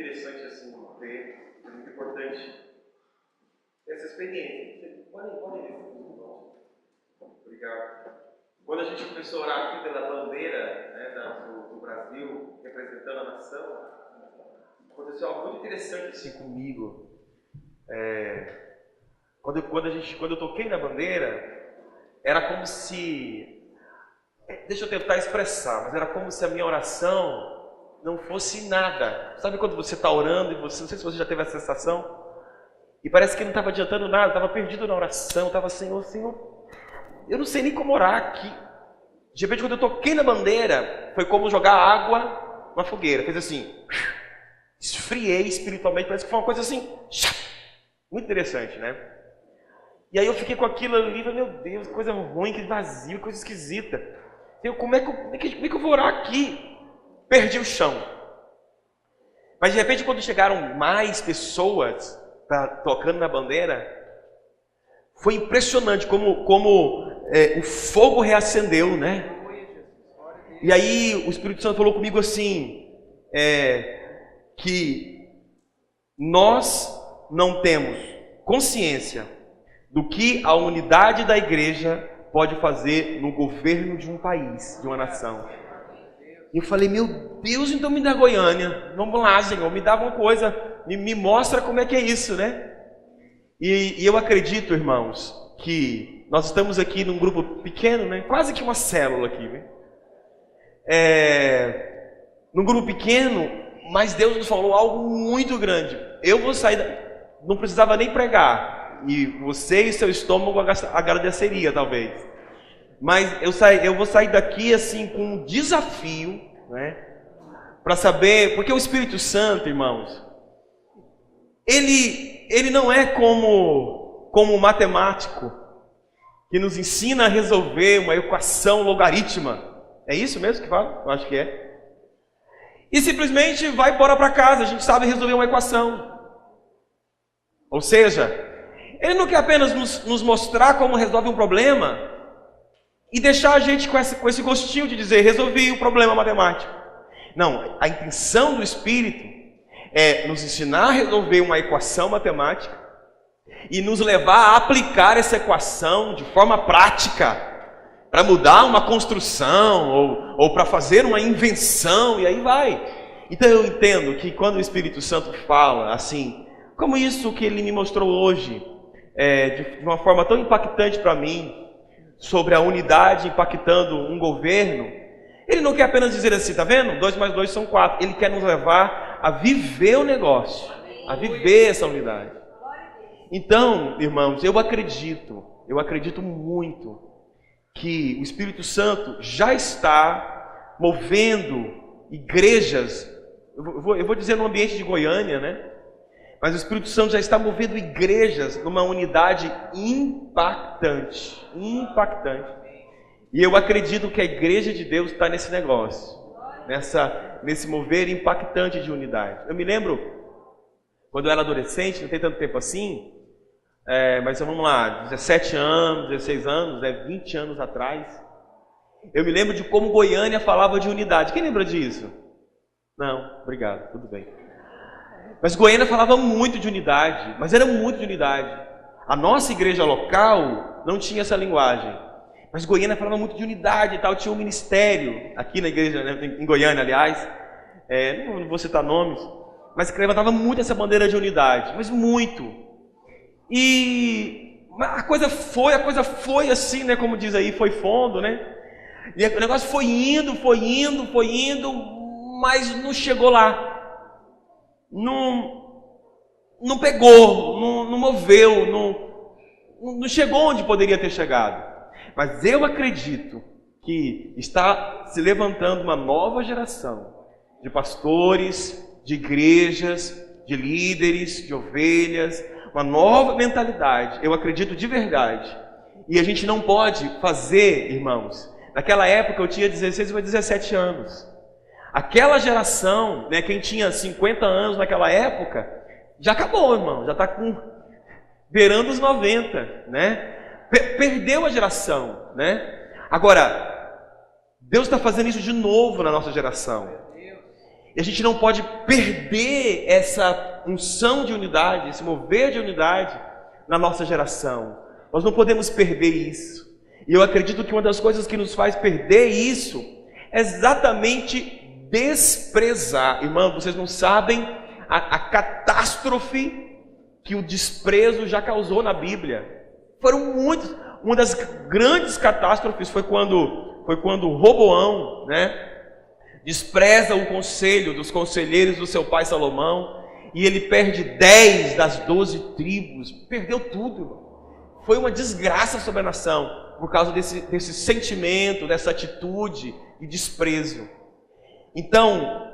interessante assim, ter, é muito importante essa experiência. Podem ver. Obrigado. Quando a gente começou a orar aqui pela bandeira, né, do Brasil, representando a nação, aconteceu algo muito interessante assim comigo. Quando eu toquei na bandeira, era como se... Deixa eu tentar expressar, mas era como se a minha oração não fosse nada. Sabe quando você está orando e você, não sei se você já teve essa sensação, e parece que não estava adiantando nada, estava perdido na oração, estava, Senhor, eu não sei nem como orar aqui. De repente, quando eu toquei na bandeira, foi como jogar água na fogueira. Fez assim, esfriei espiritualmente, parece que foi uma coisa assim, muito interessante, né? E aí eu fiquei com aquilo ali, falei, meu Deus, coisa ruim, que vazio, coisa esquisita. Como é que eu vou orar aqui? Perdi o chão. Mas de repente, quando chegaram mais pessoas tocando na bandeira, foi impressionante como o fogo reacendeu, né? E aí o Espírito Santo falou comigo assim, que nós não temos consciência do que a unidade da igreja pode fazer no governo de um país, de uma nação. E eu falei, meu Deus, então me dá Goiânia. Vamos lá, Senhor, me dá alguma coisa, me mostra como é que é isso, né? E eu acredito, irmãos, que nós estamos aqui num grupo pequeno, né? Quase que uma célula aqui, né? Num grupo pequeno, mas Deus nos falou algo muito grande. Eu vou sair, não precisava nem pregar. E você e seu estômago agradeceria, talvez. Mas eu vou sair daqui assim com um desafio, né? Para saber, porque o Espírito Santo, irmãos, ele não é como um matemático que nos ensina a resolver uma equação logarítmica. É isso mesmo que fala? Eu acho que é. E simplesmente vai embora para casa, a gente sabe resolver uma equação. Ou seja, ele não quer apenas nos mostrar como resolve um problema e deixar a gente com esse gostinho de dizer, resolvi o problema matemático. Não, a intenção do Espírito é nos ensinar a resolver uma equação matemática e nos levar a aplicar essa equação de forma prática para mudar uma construção ou para fazer uma invenção, e aí vai. Então eu entendo que quando o Espírito Santo fala assim, como isso que ele me mostrou hoje, de uma forma tão impactante para mim, sobre a unidade impactando um governo, ele não quer apenas dizer assim, tá vendo? 2 mais 2 são 4. Ele quer nos levar a viver o negócio, a viver essa unidade. Então, irmãos, eu acredito muito que o Espírito Santo já está movendo igrejas, eu vou dizer no ambiente de Goiânia, né? Mas o Espírito Santo já está movendo igrejas numa unidade impactante. E eu acredito que a igreja de Deus está nesse negócio, nesse mover impactante de unidade. Eu me lembro, quando eu era adolescente, não tem tanto tempo assim, mas vamos lá, 17 anos, 16 anos, 20 anos atrás, eu me lembro de como Goiânia falava de unidade. Quem lembra disso? Não, obrigado, tudo bem. Mas Goiânia falava muito de unidade, mas era muito de unidade. A nossa igreja local não tinha essa linguagem, mas Goiânia falava muito de unidade e tal. Tinha um ministério aqui na igreja, né, em Goiânia, aliás, não vou citar nomes, mas que levantava muito essa bandeira de unidade, mas muito. E a coisa foi assim, né, como diz aí, foi fundo, né? E o negócio foi indo, mas não chegou lá. Não pegou, não moveu, não chegou onde poderia ter chegado. Mas eu acredito que está se levantando uma nova geração de pastores, de igrejas, de líderes, de ovelhas, uma nova mentalidade. Eu acredito de verdade. E a gente não pode fazer, irmãos. Naquela época eu tinha 16 ou 17 anos. Aquela geração, né, quem tinha 50 anos naquela época, já acabou, irmão, já está beirando os 90, né? Perdeu a geração, né? Agora, Deus está fazendo isso de novo na nossa geração. E a gente não pode perder essa unção de unidade, esse mover de unidade na nossa geração. Nós não podemos perder isso. E eu acredito que uma das coisas que nos faz perder isso é exatamente desprezar. Irmão, vocês não sabem a catástrofe que o desprezo já causou na Bíblia. Foram muitos. Uma das grandes catástrofes foi quando Roboão, despreza o conselho dos conselheiros do seu pai Salomão, e ele perde 10 das 12 tribos, perdeu tudo. Foi uma desgraça sobre a nação, por causa desse sentimento, dessa atitude de desprezo. Então,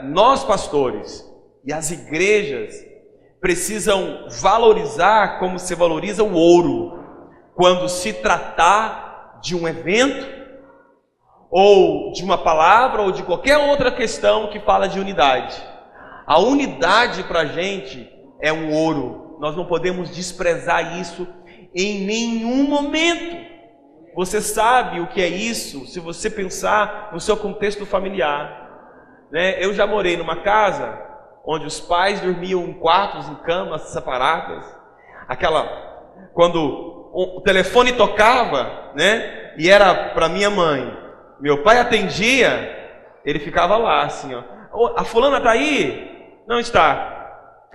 nós pastores e as igrejas precisam valorizar como se valoriza o ouro, quando se tratar de um evento, ou de uma palavra, ou de qualquer outra questão que fala de unidade. A unidade para a gente é um ouro. Nós não podemos desprezar isso em nenhum momento. Você sabe o que é isso se você pensar no seu contexto familiar. Eu já morei numa casa onde os pais dormiam em quartos, em camas separadas. Quando o telefone tocava, e era para minha mãe, meu pai atendia, ele ficava lá assim, ó. A fulana está aí? Não está.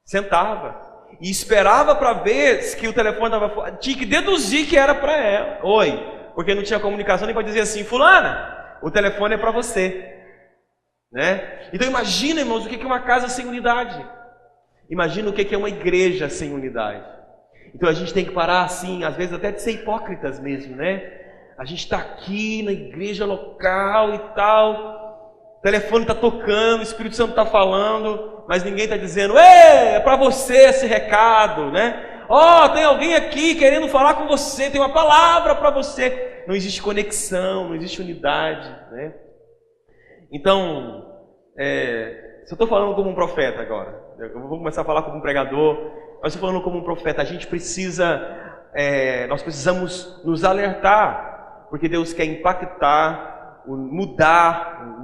Sentava e esperava para ver que o telefone estava. Tinha que deduzir que era para ela. Oi, porque não tinha comunicação nem para dizer assim, fulana, o telefone é para você. Então imagina, irmãos, o que é uma casa sem unidade. Imagina o que é uma igreja sem unidade. Então a gente tem que parar assim, às vezes até de ser hipócritas mesmo, A gente está aqui na igreja local e tal, o telefone está tocando, o Espírito Santo está falando, mas ninguém está dizendo, é para você esse recado, tem alguém aqui querendo falar com você, tem uma palavra para você. Não existe conexão, não existe unidade, Então, se eu estou falando como um profeta agora, eu vou começar a falar como um pregador, mas estou falando como um profeta, a gente nós precisamos nos alertar, porque Deus quer impactar, mudar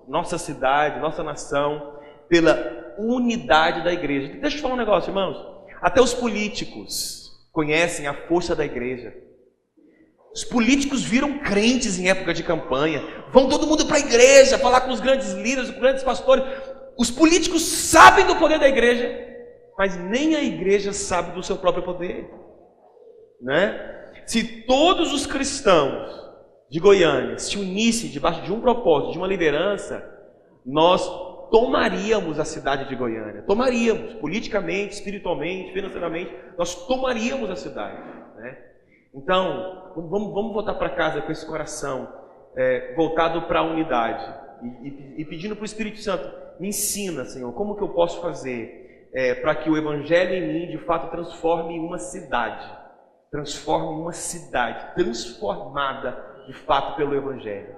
nossa cidade, nossa nação, pela unidade da igreja. Deixa eu te falar um negócio, irmãos, até os políticos conhecem a força da igreja. Os políticos viram crentes em época de campanha, vão todo mundo para a igreja, falar com os grandes líderes, com os grandes pastores. Os políticos sabem do poder da igreja, mas nem a igreja sabe do seu próprio poder, Se todos os cristãos de Goiânia se unissem debaixo de um propósito, de uma liderança, nós tomaríamos a cidade de Goiânia. Tomaríamos, politicamente, espiritualmente, financeiramente, nós tomaríamos a cidade, Então, vamos voltar para casa com esse coração voltado para a unidade e pedindo para o Espírito Santo, me ensina, Senhor, como que eu posso fazer para que o Evangelho em mim, de fato, transforme uma cidade transformada, de fato, pelo Evangelho.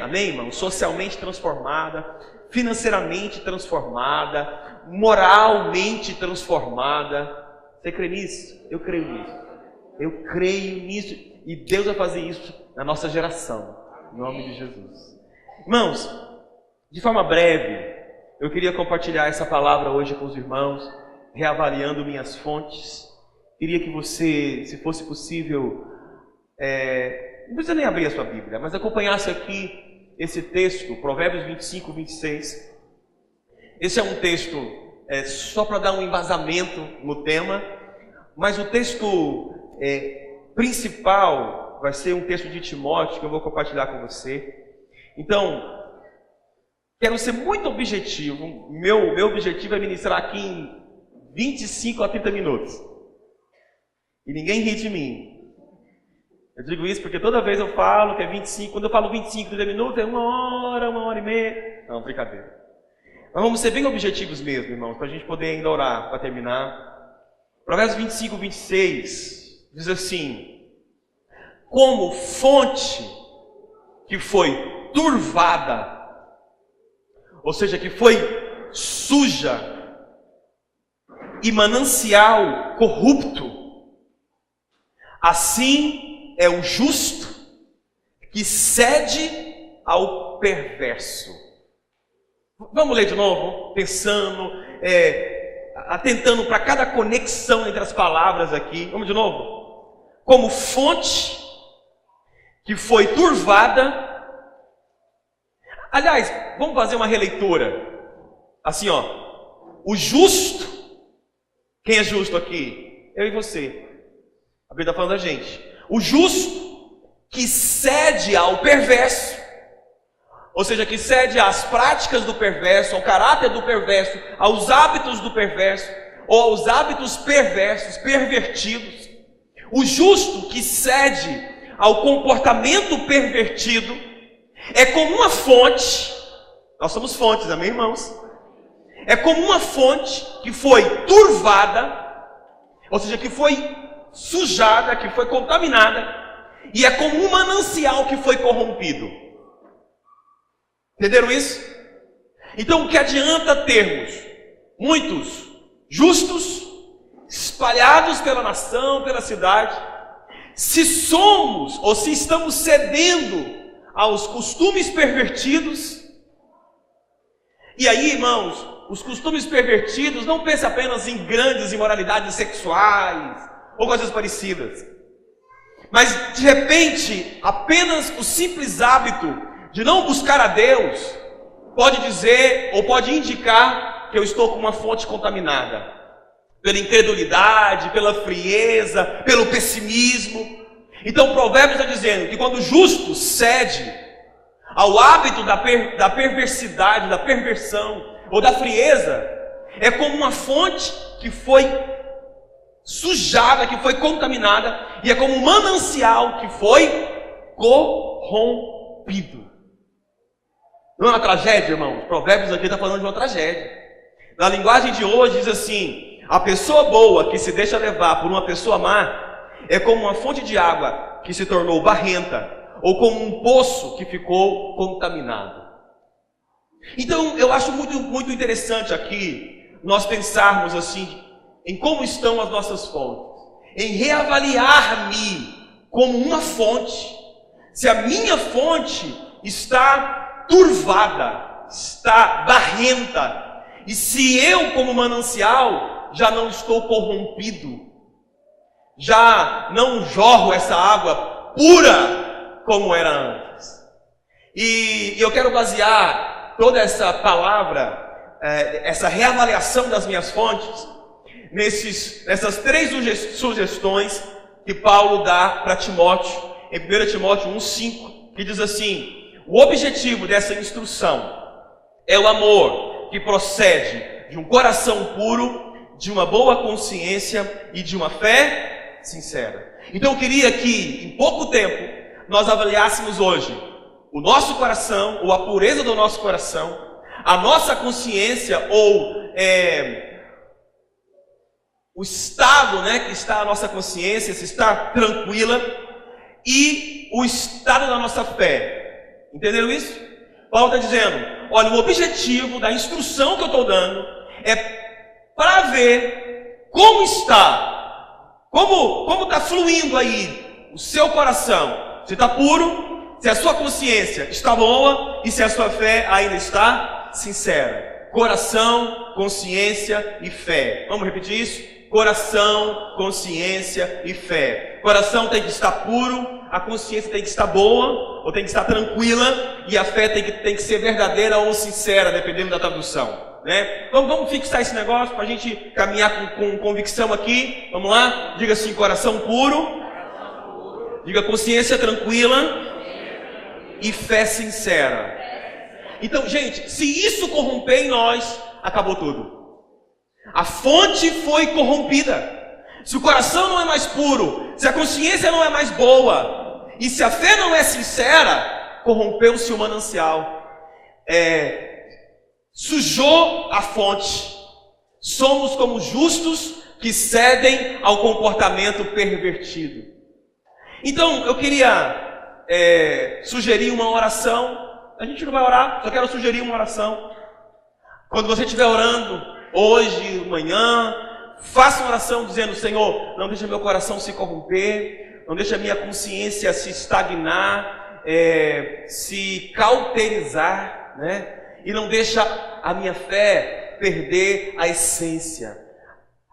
Amém, irmão? Socialmente transformada, financeiramente transformada, moralmente transformada. Você crê nisso? Eu creio nisso. Eu creio nisso. E Deus vai fazer isso na nossa geração. Em nome de Jesus. Irmãos, de forma breve, eu queria compartilhar essa palavra hoje com os irmãos, reavaliando minhas fontes. Queria que você, se fosse possível, não precisa nem abrir a sua Bíblia, mas acompanhasse aqui esse texto, Provérbios 25, 26. Esse é um texto só para dar um embasamento no tema, mas o texto principal vai ser um texto de Timóteo que eu vou compartilhar com você. Então, quero ser muito objetivo. Meu objetivo é ministrar aqui em 25 a 30 minutos. E ninguém ri de mim. Eu digo isso porque toda vez eu falo que é 25. Quando eu falo 25, 30 minutos, é uma hora e meia. Não, brincadeira. Mas vamos ser bem objetivos mesmo, irmãos, para a gente poder ainda orar, para terminar. Provérbios 25, 26 diz assim: como fonte que foi turvada, ou seja, que foi suja, e manancial corrupto, assim é o justo que cede ao perverso. Vamos ler de novo, pensando, atentando para cada conexão entre as palavras aqui. Vamos de novo? Como fonte que foi turvada. Aliás, vamos fazer uma releitura. Assim, ó. O justo. Quem é justo aqui? Eu e você. A Bíblia está falando da gente. O justo que cede ao perverso. Ou seja, que cede às práticas do perverso, ao caráter do perverso, aos hábitos do perverso, ou aos hábitos perversos, pervertidos. O justo que cede ao comportamento pervertido é como uma fonte. Nós somos fontes, amém, irmãos? É como uma fonte que foi turvada, ou seja, que foi sujada, que foi contaminada, e é como um manancial que foi corrompido. Entenderam isso? Então, o que adianta termos muitos justos espalhados pela nação, pela cidade, se somos ou se estamos cedendo aos costumes pervertidos? E aí, irmãos, os costumes pervertidos, não pense apenas em grandes imoralidades sexuais ou coisas parecidas, mas de repente, apenas o simples hábito de não buscar a Deus pode dizer ou pode indicar que eu estou com uma fonte contaminada pela incredulidade, pela frieza, pelo pessimismo. Então, Provérbios está dizendo que quando o justo cede ao hábito da perversidade, da perversão ou da frieza, é como uma fonte que foi sujada, que foi contaminada, e é como um manancial que foi corrompido. Não é uma tragédia, irmãos? Provérbios aqui está falando de uma tragédia. Na linguagem de hoje diz assim: a pessoa boa que se deixa levar por uma pessoa má é como uma fonte de água que se tornou barrenta, ou como um poço que ficou contaminado. Então, eu acho muito interessante aqui nós pensarmos assim em como estão as nossas fontes, em reavaliar-me como uma fonte. Se a minha fonte está turvada, está barrenta, e se eu, como manancial, já não estou corrompido, já não jorro essa água pura como era antes. E eu quero basear toda essa palavra, essa reavaliação das minhas fontes, nessas três sugestões que Paulo dá para Timóteo, em 1 Timóteo 1,5, que diz assim: o objetivo dessa instrução é o amor que procede de um coração puro, de uma boa consciência e de uma fé sincera. Então eu queria que, em pouco tempo, nós avaliássemos hoje o nosso coração, ou a pureza do nosso coração, a nossa consciência, ou o estado, que está a nossa consciência, se está tranquila, e o estado da nossa fé. Entenderam isso? Paulo está dizendo: olha, o objetivo da instrução que eu estou dando é para ver como está, como está fluindo aí o seu coração, se está puro, se a sua consciência está boa e se a sua fé ainda está sincera. Coração, consciência e fé. Vamos repetir isso? Coração, consciência e fé. Coração tem que estar puro, a consciência tem que estar boa, ou tem que estar tranquila, e a fé tem que ser verdadeira ou sincera, dependendo da tradução, Então vamos fixar esse negócio para a gente caminhar com convicção aqui. Vamos lá? Diga assim: coração puro, diga consciência tranquila e fé sincera. Então, gente, se isso corromper em nós, acabou tudo. A fonte foi corrompida. Se o coração não é mais puro, se a consciência não é mais boa, e se a fé não é sincera, corrompeu-se o manancial. Sujou a fonte. Somos como justos que cedem ao comportamento pervertido. Então, eu queria sugerir uma oração. A gente não vai orar, só quero sugerir uma oração. Quando você estiver orando, hoje, amanhã, faça uma oração dizendo: Senhor, não deixa meu coração se corromper, não deixa minha consciência se estagnar, se cauterizar, e não deixa a minha fé perder a essência,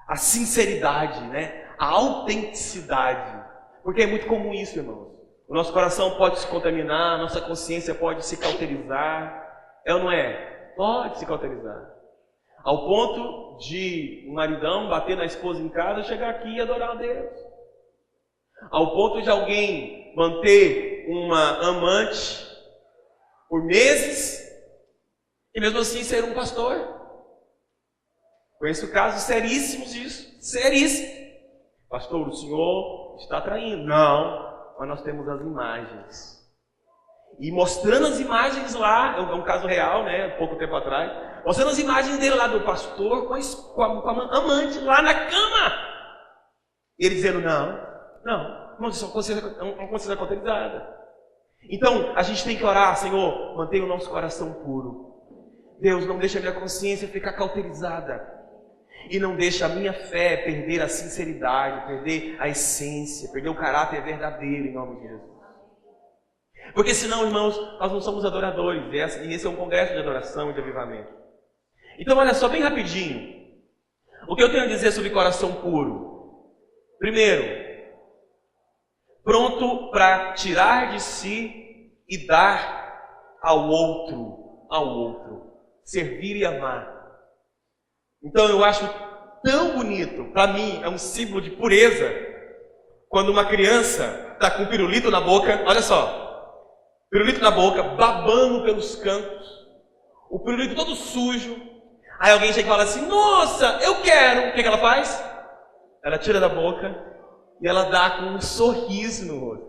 a sinceridade, né? A autenticidade. Porque é muito comum isso, irmãos. O nosso coração pode se contaminar, a nossa consciência pode se cauterizar. É ou não é? Pode se cauterizar. Ao ponto de um maridão bater na esposa em casa, chegar aqui e adorar a Deus. Ao ponto de alguém manter uma amante por meses e mesmo assim ser um pastor. Conheço casos seríssimos disso. Seríssimos. Pastor, o senhor está traindo. Não, mas nós temos as imagens. E mostrando as imagens lá, é um caso real, né, pouco tempo atrás, mostrando as imagens dele lá do pastor com a amante lá na cama. E ele dizendo, não, isso é uma consciência cauterizada. Então, a gente tem que orar, Senhor, mantenha o nosso coração puro. Deus, não deixa a minha consciência ficar cauterizada. E não deixa a minha fé perder a sinceridade, perder a essência, perder o caráter verdadeiro, em nome de Jesus. Porque senão, irmãos, nós não somos adoradores. E esse é um congresso de adoração e de avivamento. Então, olha só, bem rapidinho. O que eu tenho a dizer sobre coração puro? Primeiro, pronto para tirar de si e dar ao outro. Servir e amar. Então, eu acho tão bonito, para mim, é um símbolo de pureza, quando uma criança está com um pirulito na boca, olha só. Pirulito na boca, babando pelos cantos, o pirulito todo sujo. Aí alguém chega e fala assim, nossa, eu quero. O que ela faz? Ela tira da boca e ela dá com um sorriso no rosto.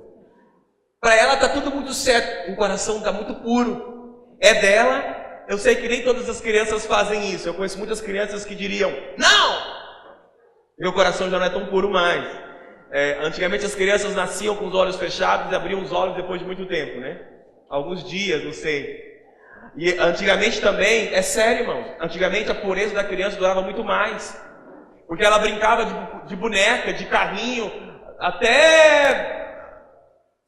Para ela está tudo muito certo, o coração está muito puro. É dela. Eu sei que nem todas as crianças fazem isso. Eu conheço muitas crianças que diriam, não! Meu coração já não é tão puro mais. Antigamente as crianças nasciam com os olhos fechados e abriam os olhos depois de muito tempo, né? Alguns dias, não sei. E antigamente também, é sério, irmão, antigamente a pureza da criança durava muito mais. Porque ela brincava de boneca, de carrinho, até,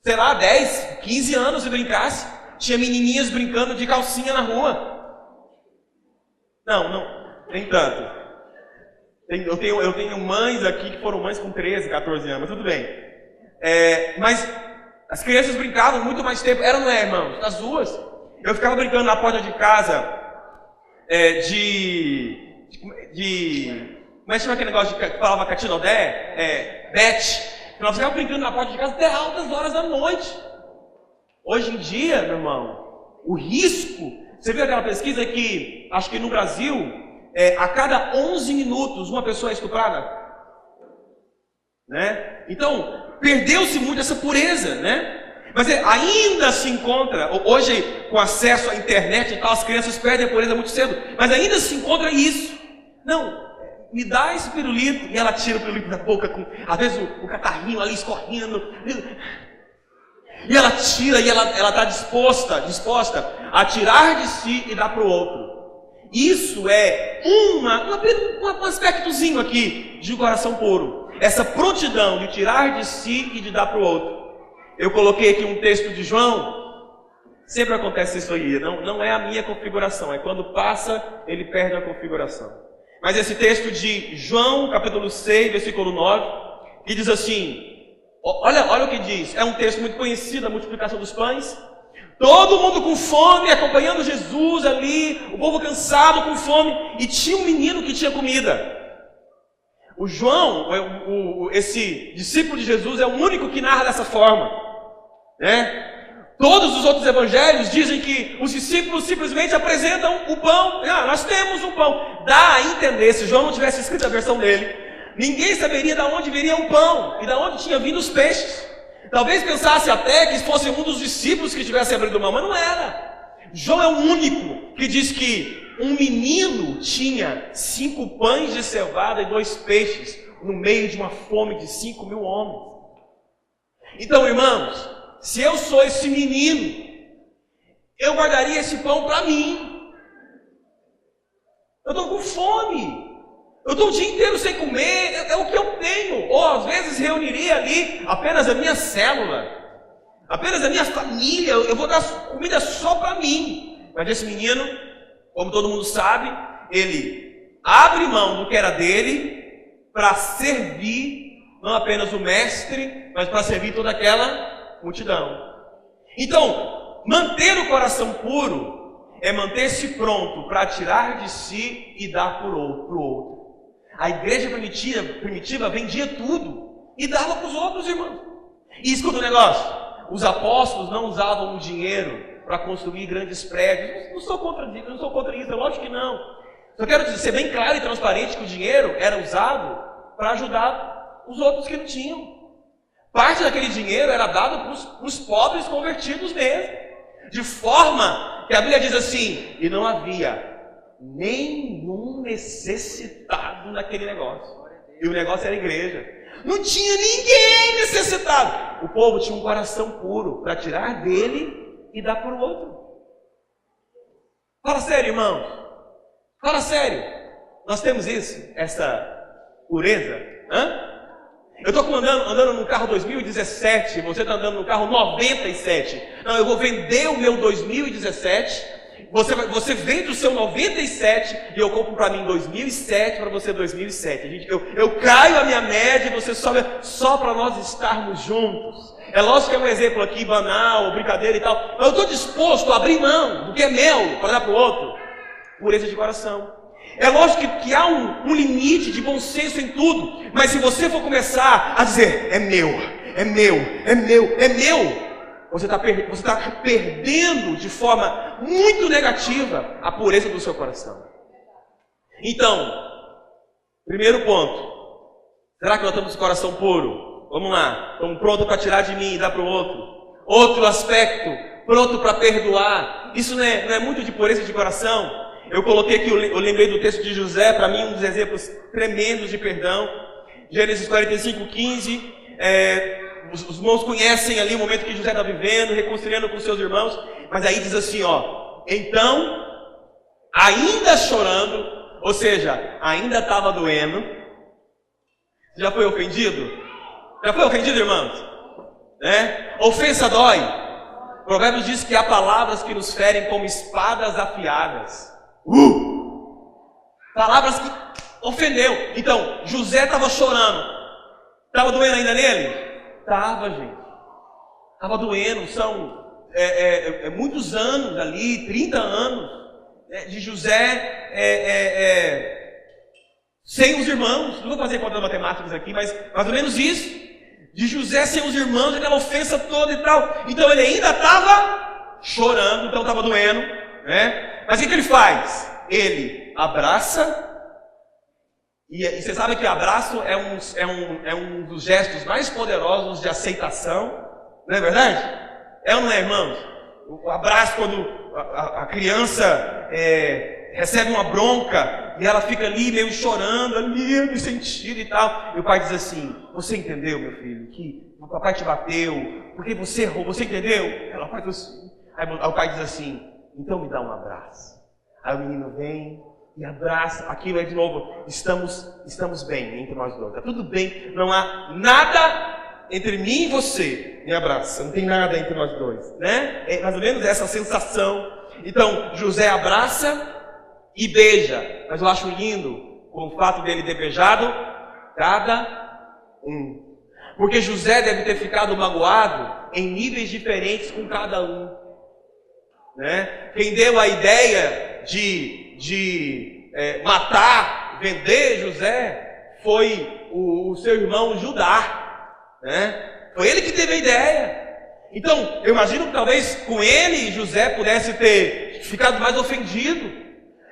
sei lá, 10, 15 anos se brincasse. Tinha menininhas brincando de calcinha na rua. Não, nem tanto. Eu tenho mães aqui que foram mães com 13, 14 anos, mas tudo bem. Mas as crianças brincavam muito mais tempo. Era ou não é, irmãos? Nas ruas. Eu ficava brincando na porta de casa como é que chama aquele negócio que falava catinodé? Bete. Nós ficávamos brincando na porta de casa até altas horas da noite. Hoje em dia, meu irmão, o risco... Você viu aquela pesquisa que, acho que no Brasil, a cada 11 minutos uma pessoa é estuprada? Né? Então, perdeu-se muito essa pureza, né? Mas ainda se encontra, hoje com acesso à internet e tal, as crianças perdem a pureza muito cedo, mas ainda se encontra isso. Não, me dá esse pirulito, e ela tira o pirulito da boca, com, às vezes o catarrinho ali escorrendo, e ela tira, e ela está disposta a tirar de si e dar para o outro. Isso é um aspectozinho aqui de um coração puro. Essa prontidão de tirar de si e de dar para o outro. Eu coloquei aqui um texto de João. Sempre acontece isso aí. Não é a minha configuração. É quando passa, ele perde a configuração. Mas esse texto de João, capítulo 6, versículo 9, que diz assim... Olha o que diz. É um texto muito conhecido, a multiplicação dos pães. Todo mundo com fome, acompanhando Jesus ali. O povo cansado, com fome. E tinha um menino que tinha comida. O João, esse discípulo de Jesus, é o único que narra dessa forma, né? Todos os outros evangelhos dizem que os discípulos simplesmente apresentam o pão. Nós temos um pão. Dá a entender, se João não tivesse escrito a versão dele, ninguém saberia de onde viria o pão e de onde tinham vindo os peixes. Talvez pensasse até que fosse um dos discípulos que tivesse abrido mão, mas não era. João é o único que diz que um menino tinha 5 pães de cevada e 2 peixes no meio de uma fome de 5.000 homens. Então, irmãos, se eu sou esse menino, eu guardaria esse pão para mim. Eu estou com fome. Eu estou o dia inteiro sem comer, é o que eu tenho. Ou às vezes reuniria ali apenas a minha célula, apenas a minha família. Eu vou dar comida só para mim. Mas esse menino Como todo mundo sabe, ele abre mão do que era dele para servir não apenas o mestre, mas para servir toda aquela multidão. Então, manter o coração puro é manter-se pronto para tirar de si e dar para o outro. A igreja primitiva vendia tudo e dava para os outros, irmãos. E escuta o negócio, os apóstolos não usavam o dinheiro para construir grandes prédios. Não sou contra isso, lógico que não. Só quero ser bem claro e transparente que o dinheiro era usado para ajudar os outros que não tinham. Parte daquele dinheiro era dado para os pobres convertidos mesmo. De forma que a Bíblia diz assim, e não havia nenhum necessitado naquele negócio. E o negócio era a igreja. Não tinha ninguém necessitado. O povo tinha um coração puro para tirar dele e dar para o outro. Fala sério, irmãos. Fala sério. Nós temos isso, essa pureza. Eu estou andando no carro 2017, você está andando no carro 97. Não, eu vou vender o meu 2017. Você vende o seu 97 e eu compro para mim 2007, para você 2007. Eu caio a minha média e você sobe só para nós estarmos juntos. É lógico que é um exemplo aqui banal, brincadeira e tal. Mas eu estou disposto a abrir mão do que é meu para dar para o outro. Pureza de coração. É lógico que há um limite de bom senso em tudo. Mas se você for começar a dizer, é meu, é meu, é meu, é meu, você está perdendo de forma muito negativa a pureza do seu coração. Então, primeiro ponto. Será que nós temos o coração puro? Vamos lá. Estamos prontos para tirar de mim e dar para o outro. Outro aspecto. Pronto para perdoar. Isso não é muito de pureza de coração? Eu coloquei aqui, eu lembrei do texto de José, para mim um dos exemplos tremendos de perdão. Gênesis 45:15. Os irmãos conhecem ali o momento que José está vivendo, reconciliando com seus irmãos. Mas aí diz assim, então, ainda chorando, ou seja, ainda estava doendo. Já foi ofendido? Já foi ofendido, irmãos? Ofensa dói. Provérbios diz que há palavras que nos ferem como espadas afiadas. Palavras que ofendeu. Então, José estava chorando. Estava doendo ainda nele? Estava, gente. Estava doendo. São muitos anos ali, 30 anos de José sem os irmãos. Não vou fazer contas matemáticas aqui, mas mais ou menos isso. De José sem os irmãos, aquela ofensa toda e tal. Então ele ainda estava chorando, então estava doendo, né? Mas o que ele faz? Ele abraça. E você sabe que abraço é um dos gestos mais poderosos de aceitação, não é verdade? É ou não é, irmãos? O abraço, quando a criança recebe uma bronca e ela fica ali meio chorando, ali me sentindo e tal. E o pai diz assim, você entendeu, meu filho, que o papai te bateu, porque você errou, você entendeu? Ela faz assim. Aí o pai diz assim, então me dá um abraço. Aí o menino vem e abraça, aquilo é de novo, estamos bem entre nós dois, está tudo bem, não há nada entre mim e você, me abraça, não tem nada entre nós dois, né? É mais ou menos essa sensação. Então, José abraça e beija, mas eu acho lindo, com o fato dele ter beijado, cada um. Porque José deve ter ficado magoado em níveis diferentes com cada um, né? Quem deu a ideia de matar, vender José, foi o seu irmão Judá, né? Foi ele que teve a ideia. Então, eu imagino que talvez com ele José pudesse ter ficado mais ofendido.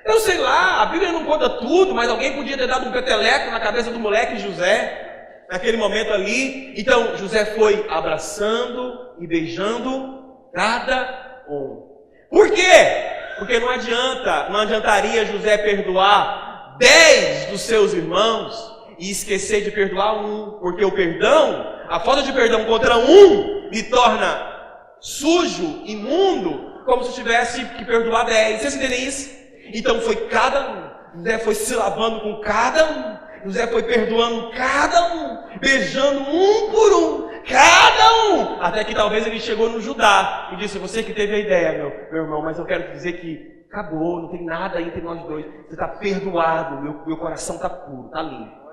Eu sei lá, a Bíblia não conta tudo, mas alguém podia ter dado um peteleco na cabeça do moleque José, naquele momento ali. Então, José foi abraçando e beijando cada um. Por quê? Porque não adiantaria José perdoar 10 dos seus irmãos e esquecer de perdoar um. Porque o perdão, a falta de perdão contra um, me torna sujo, imundo, como se eu tivesse que perdoar 10. Vocês entendem isso? Então foi cada um. José foi se lavando com cada um. José foi perdoando cada um, beijando um por um, cada um, até que talvez ele chegou no Judá e disse, você que teve a ideia, meu irmão, mas eu quero dizer que acabou, não tem nada entre nós dois. Você está perdoado, meu coração está puro, está limpo.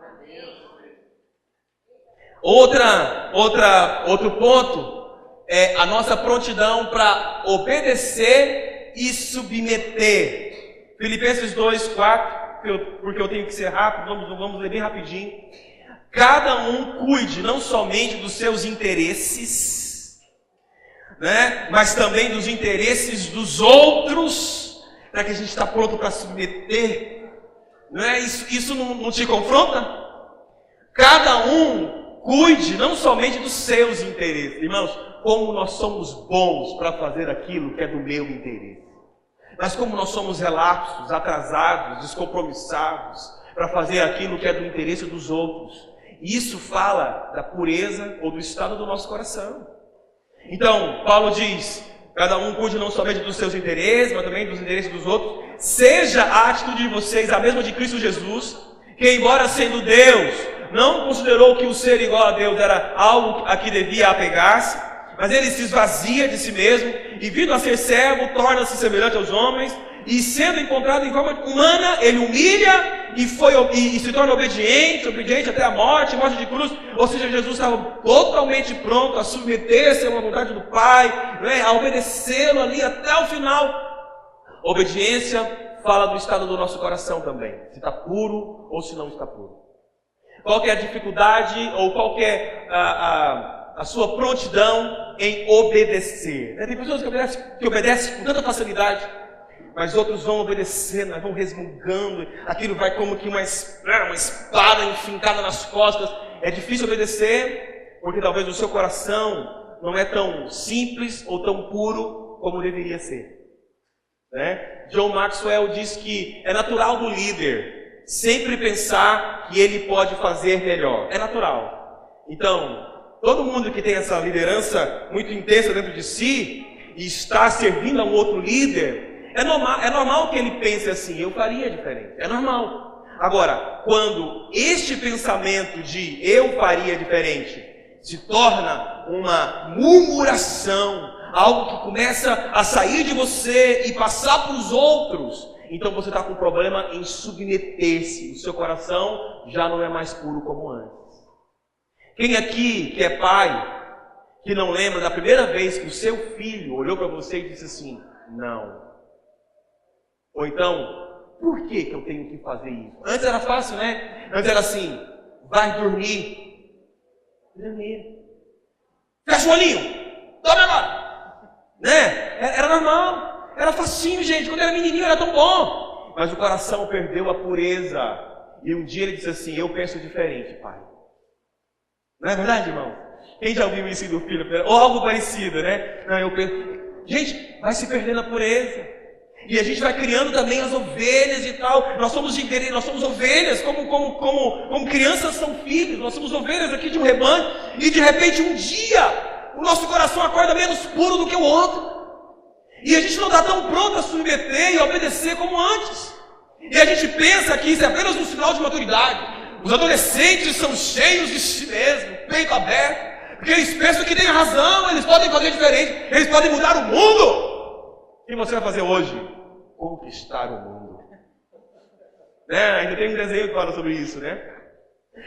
Outro ponto é a nossa prontidão para obedecer e submeter. Filipenses 2:4, porque eu tenho que ser rápido, vamos ler bem rapidinho. Cada um cuide não somente dos seus interesses, né, mas também dos interesses dos outros, para que a gente está pronto para submeter. Não é? Isso não te confronta? Cada um cuide não somente dos seus interesses. Irmãos, como nós somos bons para fazer aquilo que é do meu interesse. Mas como nós somos relapsos, atrasados, descompromissados para fazer aquilo que é do interesse dos outros. Isso fala da pureza ou do estado do nosso coração. Então, Paulo diz, cada um cuide não somente dos seus interesses, mas também dos interesses dos outros. Seja a atitude de vocês a mesma de Cristo Jesus, que embora sendo Deus, não considerou que o ser igual a Deus era algo a que devia apegar-se, mas ele se esvazia de si mesmo, e vindo a ser servo, torna-se semelhante aos homens, e sendo encontrado em forma humana, ele humilha e se torna obediente até a morte de cruz. Ou seja, Jesus estava totalmente pronto a submeter-se a uma vontade do Pai, né, a obedecê-lo ali até o final. Obediência fala do estado do nosso coração também, se está puro ou se não está puro. Qual que é a dificuldade ou qual que é a sua prontidão em obedecer? Tem pessoas que obedecem com tanta facilidade, mas outros vão obedecendo, vão resmungando, aquilo vai como que uma espada enfincada nas costas. É difícil obedecer, porque talvez o seu coração não é tão simples ou tão puro como deveria ser. Né? John Maxwell diz que é natural do líder sempre pensar que ele pode fazer melhor. É natural. Então, todo mundo que tem essa liderança muito intensa dentro de si e está servindo a um outro líder, é normal que ele pense assim, eu faria diferente. É normal. Agora, quando este pensamento de eu faria diferente se torna uma murmuração, algo que começa a sair de você e passar para os outros, então você está com problema em submeter-se. O seu coração já não é mais puro como antes. Quem aqui que é pai, que não lembra da primeira vez que o seu filho olhou para você e disse assim, não. Ou então, por que eu tenho que fazer isso? Antes era fácil, né? Antes era assim, vai dormir. Dormir. Fecha o olhinho. Dorme agora. Né? Era normal. Era facinho, gente. Quando era menininho era tão bom. Mas o coração perdeu a pureza. E um dia ele disse assim, eu penso diferente, pai. Não é verdade, irmão? Quem já ouviu isso do filho? Ou algo parecido, né? Não, eu penso. Gente, vai se perdendo a pureza. E a gente vai criando também as ovelhas e tal. Nós somos ovelhas, como crianças são filhos. Nós somos ovelhas aqui de um rebanho. E de repente um dia, o nosso coração acorda menos puro do que o outro. E a gente não está tão pronto a submeter e a obedecer como antes. E a gente pensa que isso é apenas um sinal de maturidade. Os adolescentes são cheios de si mesmo, peito aberto. Porque eles pensam que têm razão, eles podem fazer diferente. Eles podem mudar o mundo. O que você vai fazer hoje? Conquistar o mundo. Né? Ainda tem um desenho que fala sobre isso, né?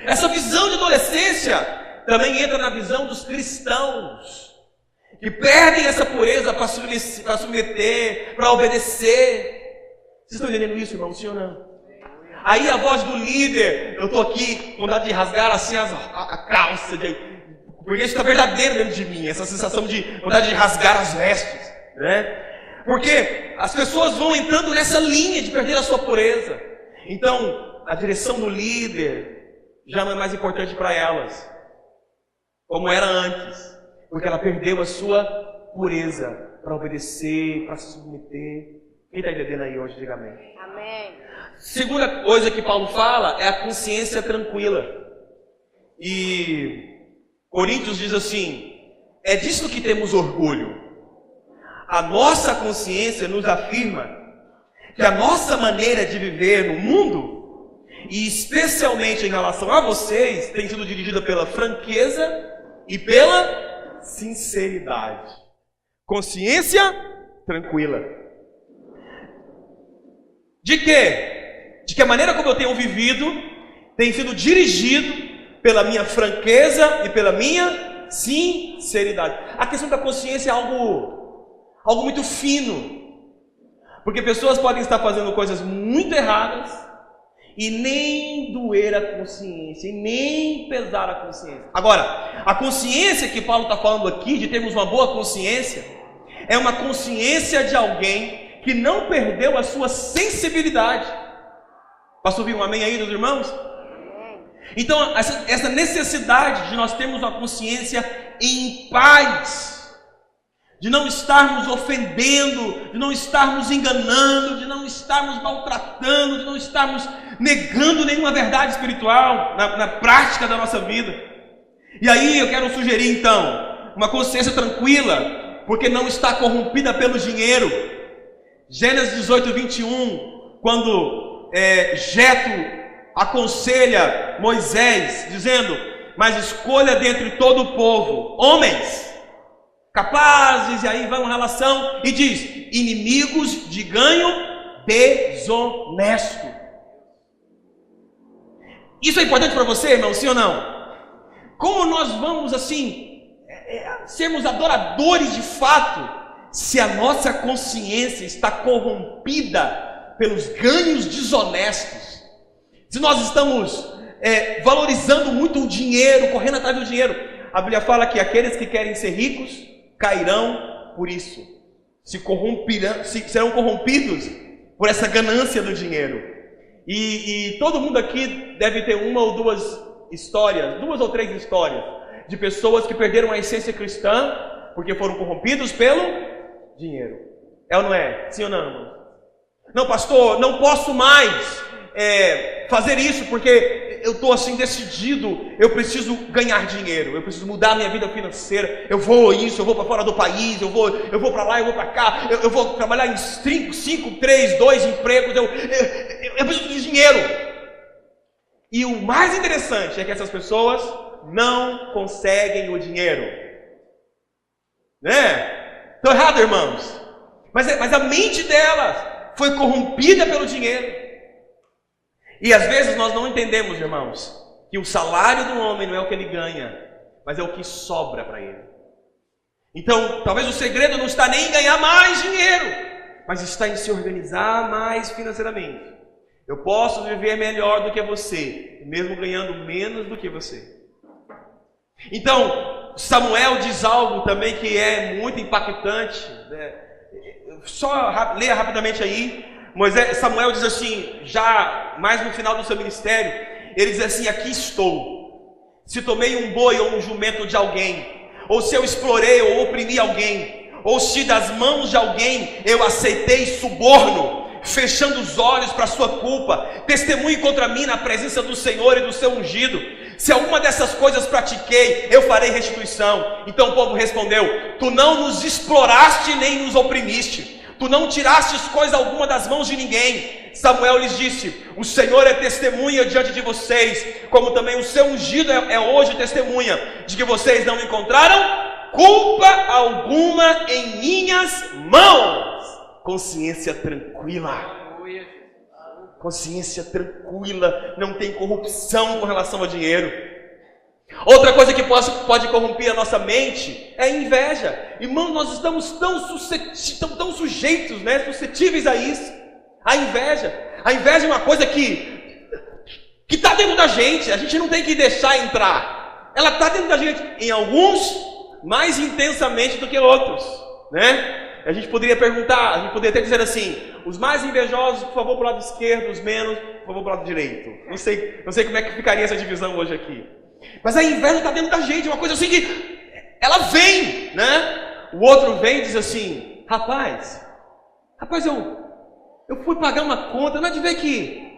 Essa visão de adolescência também entra na visão dos cristãos, que perdem essa pureza para submeter, para obedecer. Vocês estão entendendo isso, irmão? Sim ou não? Aí a voz do líder, eu estou aqui com vontade de rasgar assim a calça, porque isso está verdadeiro dentro de mim, essa sensação de vontade de rasgar as vestes, né? Porque as pessoas vão entrando nessa linha de perder a sua pureza. Então, a direção do líder já não é mais importante para elas, como era antes. Porque ela perdeu a sua pureza para obedecer, para se submeter. Quem está entendendo aí hoje, diga amém. Amém. Segunda coisa que Paulo fala é a consciência tranquila. E Coríntios diz assim, é disso que temos orgulho. A nossa consciência nos afirma que a nossa maneira de viver no mundo, e especialmente em relação a vocês, tem sido dirigida pela franqueza e pela sinceridade. Consciência tranquila. De quê? De que a maneira como eu tenho vivido tem sido dirigido pela minha franqueza e pela minha sinceridade. A questão da consciência é algo muito fino. Porque pessoas podem estar fazendo coisas muito erradas e nem doer a consciência, e nem pesar a consciência. Agora, a consciência que Paulo está falando aqui, de termos uma boa consciência, é uma consciência de alguém que não perdeu a sua sensibilidade. Posso ouvir um amém aí dos irmãos? Então, essa necessidade de nós termos uma consciência em paz, de não estarmos ofendendo, de não estarmos enganando, de não estarmos maltratando, de não estarmos negando nenhuma verdade espiritual na prática da nossa vida. E aí eu quero sugerir então, uma consciência tranquila, porque não está corrompida pelo dinheiro. Gênesis 18, 21, quando Jetro aconselha Moisés, dizendo: mas escolha dentre todo o povo homens capazes, e aí vai uma relação, e diz: inimigos de ganho desonesto. Isso é importante para você, irmão, sim ou não? Como nós vamos assim sermos adoradores de fato, se a nossa consciência está corrompida pelos ganhos desonestos? Se nós estamos valorizando muito o dinheiro, correndo atrás do dinheiro. A Bíblia fala que aqueles que querem ser ricos cairão por isso, serão corrompidos por essa ganância do dinheiro. E todo mundo aqui deve ter uma ou duas histórias, 2 ou 3 histórias de pessoas que perderam a essência cristã porque foram corrompidos pelo dinheiro. É ou não é? Sim ou não? Não, pastor, não posso mais fazer isso porque eu estou assim decidido, eu preciso ganhar dinheiro, eu preciso mudar minha vida financeira, eu vou para fora do país, eu vou para lá, eu vou para cá, eu vou trabalhar em 5, 3, 2 empregos, eu preciso de dinheiro. E o mais interessante é que essas pessoas não conseguem o dinheiro, né? Estou errado, irmãos? Mas a mente delas foi corrompida pelo dinheiro. E às vezes nós não entendemos, irmãos, que o salário do homem não é o que ele ganha, mas é o que sobra para ele. Então, talvez o segredo não está nem em ganhar mais dinheiro, mas está em se organizar mais financeiramente. Eu posso viver melhor do que você, mesmo ganhando menos do que você. Então, Samuel diz algo também que é muito impactante, né? Só leia rapidamente aí. Samuel diz assim, já mais no final do seu ministério, ele diz assim: aqui estou, se tomei um boi ou um jumento de alguém, ou se eu explorei ou oprimi alguém, ou se das mãos de alguém eu aceitei suborno, fechando os olhos para a sua culpa, testemunhe contra mim na presença do Senhor e do seu ungido. Se alguma dessas coisas pratiquei, eu farei restituição. Então o povo respondeu: tu não nos exploraste nem nos oprimiste, tu não tirastes coisa alguma das mãos de ninguém. Samuel lhes disse: o Senhor é testemunha diante de vocês, como também o seu ungido é hoje testemunha, de que vocês não encontraram culpa alguma em minhas mãos. Consciência tranquila. Consciência tranquila, não tem corrupção com relação ao dinheiro. Outra coisa que pode corromper a nossa mente é a inveja. Irmão, nós estamos tão sujeitos, né, suscetíveis a isso. A inveja é uma coisa que está dentro da gente, a gente não tem que deixar entrar. Ela está dentro da gente, em alguns mais intensamente do que outros, né? A gente poderia perguntar, a gente poderia até dizer assim: os mais invejosos, por favor, para o lado esquerdo, os menos, por favor, para o lado direito. Não sei como é que ficaria essa divisão hoje aqui. Mas a inveja está dentro da gente, uma coisa assim que ela vem, né? O outro vem e diz assim: rapaz, eu fui pagar uma conta, não é de ver que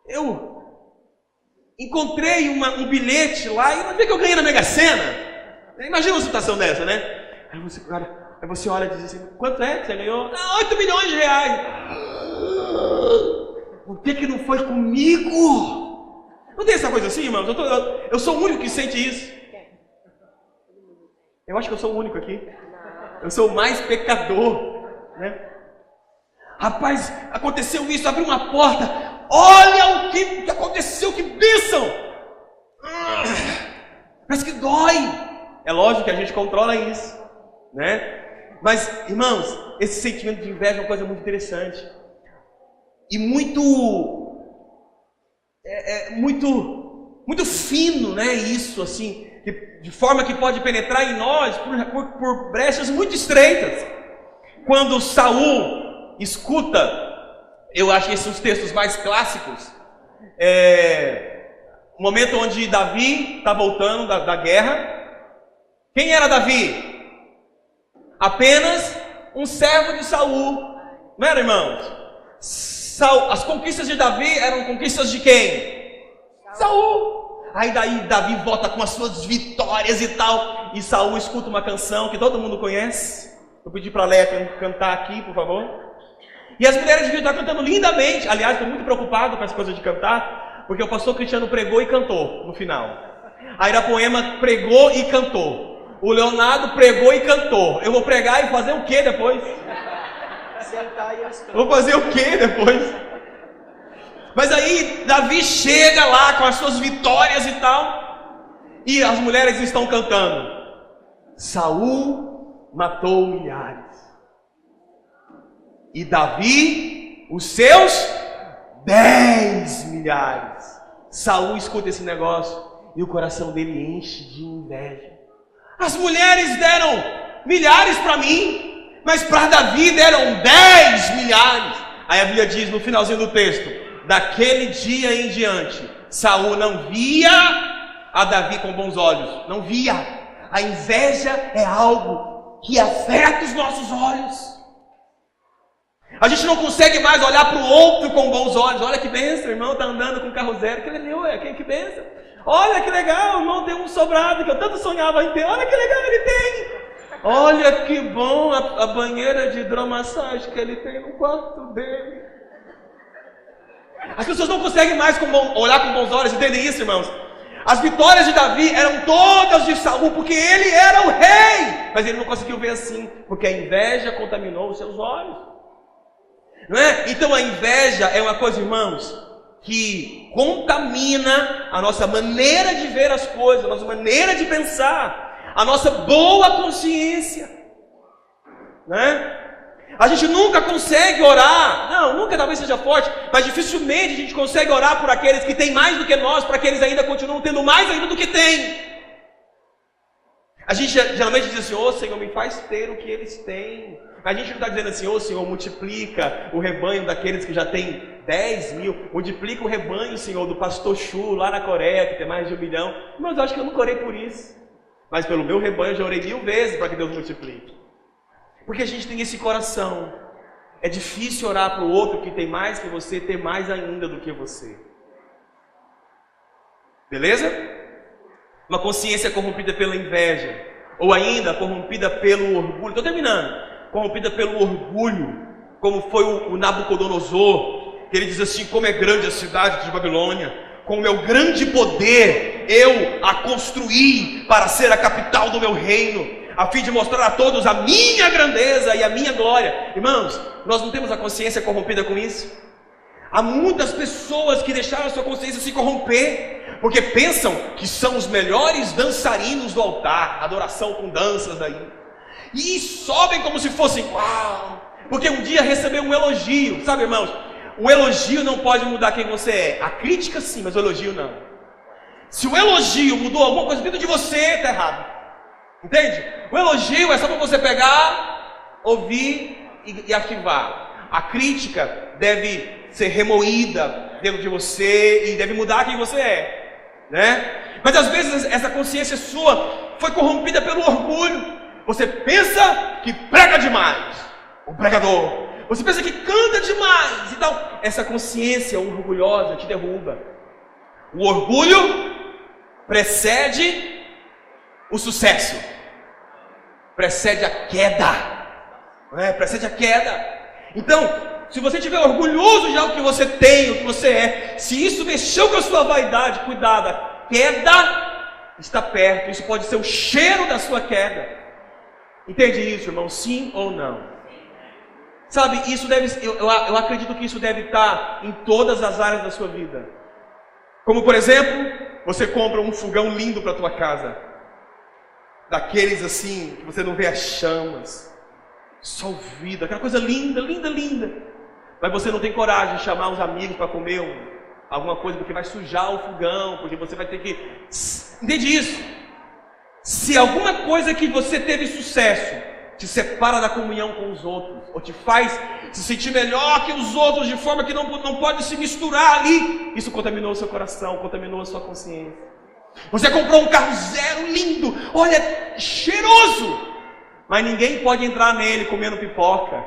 eu encontrei um bilhete lá e não é de ver que eu ganhei na Mega Sena. Imagina uma situação dessa, né? Aí você olha e diz assim: quanto é que você ganhou? 8 milhões de reais. Por que não foi comigo? Não tem essa coisa assim, irmãos? Eu sou o único que sente isso. Eu acho que eu sou o único aqui. Eu sou o mais pecador, né? Rapaz, aconteceu isso, abriu uma porta. Olha o que aconteceu, que bênção! Parece que dói. É lógico que a gente controla isso, né? Mas, irmãos, esse sentimento de inveja é uma coisa muito interessante. E muito fino, né? Isso, assim, de forma que pode penetrar em nós por brechas muito estreitas. Quando Saul escuta, eu acho que esses são os textos mais clássicos, o momento onde Davi está voltando da guerra. Quem era Davi? Apenas um servo de Saul, não era, irmãos? As conquistas de Davi eram conquistas de quem? Saul. Aí daí Davi volta com as suas vitórias e tal, e Saul escuta uma canção que todo mundo conhece. Eu pedi para a Leia cantar aqui, por favor. E as mulheres deviam estar cantando lindamente. Aliás, estou muito preocupado com essa coisa de cantar, porque o pastor Cristiano pregou e cantou no final. A Irapoema pregou e cantou. O Leonardo pregou e cantou. Eu vou pregar e fazer o que depois? Vou fazer o que depois? Mas aí Davi chega lá com as suas vitórias e tal, e as mulheres estão cantando. Saul matou milhares, e Davi os seus 10 milhares. Saul escuta esse negócio e o coração dele enche de inveja. As mulheres deram milhares para mim, mas para Davi deram 10 milhares. Aí a Bíblia diz no finalzinho do texto: daquele dia em diante, Saul não via a Davi com bons olhos. Não via. A inveja é algo que afeta os nossos olhos. A gente não consegue mais olhar para o outro com bons olhos. Olha que bênção, o irmão está andando com carro zero. Que bênção. Olha que legal, o irmão tem um sobrado que eu tanto sonhava em ter. Olha que legal ele tem. Olha que bom a banheira de hidromassagem que ele tem no quarto dele. As pessoas não conseguem mais olhar com bons olhos, entendem isso, irmãos? As vitórias de Davi eram todas de Saul, porque ele era o rei. Mas ele não conseguiu ver assim, porque a inveja contaminou os seus olhos. Não é? Então a inveja é uma coisa, irmãos, que contamina a nossa maneira de ver as coisas, a nossa maneira de pensar, a nossa boa consciência. Né? A gente nunca consegue orar, não, nunca talvez seja forte, mas dificilmente a gente consegue orar por aqueles que têm mais do que nós, para que eles ainda continuem tendo mais ainda do que têm. A gente geralmente diz assim: ô Senhor, me faz ter o que eles têm. A gente não está dizendo assim: ô Senhor, multiplica o rebanho daqueles que já têm 10 mil, multiplica o rebanho, Senhor, do pastor Chu lá na Coreia, que tem mais de 1 milhão. Mas eu acho que eu nunca orei por isso, mas pelo meu rebanho eu já orei 1000 vezes para que Deus multiplique. Porque a gente tem esse coração. É difícil orar para o outro que tem mais que você, ter mais ainda do que você. Beleza? Uma consciência corrompida pela inveja, ou ainda corrompida pelo orgulho. Estou terminando. Corrompida pelo orgulho, como foi o Nabucodonosor, que ele diz assim: como é grande a cidade de Babilônia, com o meu grande poder eu a construí para ser a capital do meu reino, a fim de mostrar a todos a minha grandeza e a minha glória. Irmãos, nós não temos a consciência corrompida com isso? Há muitas pessoas que deixaram a sua consciência se corromper, porque pensam que são os melhores dançarinos do altar, adoração com danças aí, e sobem como se fossem uau, porque um dia recebeu um elogio. Sabe, irmãos, o elogio não pode mudar quem você é. A crítica sim, mas o elogio não. Se o elogio mudou alguma coisa dentro de você, está errado. Entende? O elogio é só para você pegar, ouvir e ativar. A crítica deve ser remoída dentro de você e deve mudar quem você é, né? Mas às vezes essa consciência sua foi corrompida pelo orgulho. Você pensa que prega demais, o pregador. Você pensa que canta demais. Então, essa consciência orgulhosa te derruba. O orgulho precede o sucesso, precede a queda, precede a queda. Então, se você estiver orgulhoso já do que você tem, o que você é, se isso mexeu com a sua vaidade, cuidado, a queda está perto. Isso pode ser o cheiro da sua queda. Entende isso, irmão? Sim ou não? Sabe, isso deve, eu acredito que isso deve estar em todas as áreas da sua vida. Como por exemplo, você compra um fogão lindo para a tua casa. Daqueles assim, que você não vê as chamas, só o vidro, aquela coisa linda, linda, linda. Mas você não tem coragem de chamar os amigos para comer alguma coisa, porque vai sujar o fogão, porque você vai ter que... Entende isso? Se alguma coisa que você teve sucesso te separa da comunhão com os outros, ou te faz se sentir melhor que os outros, de forma que não pode se misturar ali, isso contaminou o seu coração, contaminou a sua consciência. Você comprou um carro zero lindo, olha, cheiroso, mas ninguém pode entrar nele comendo pipoca,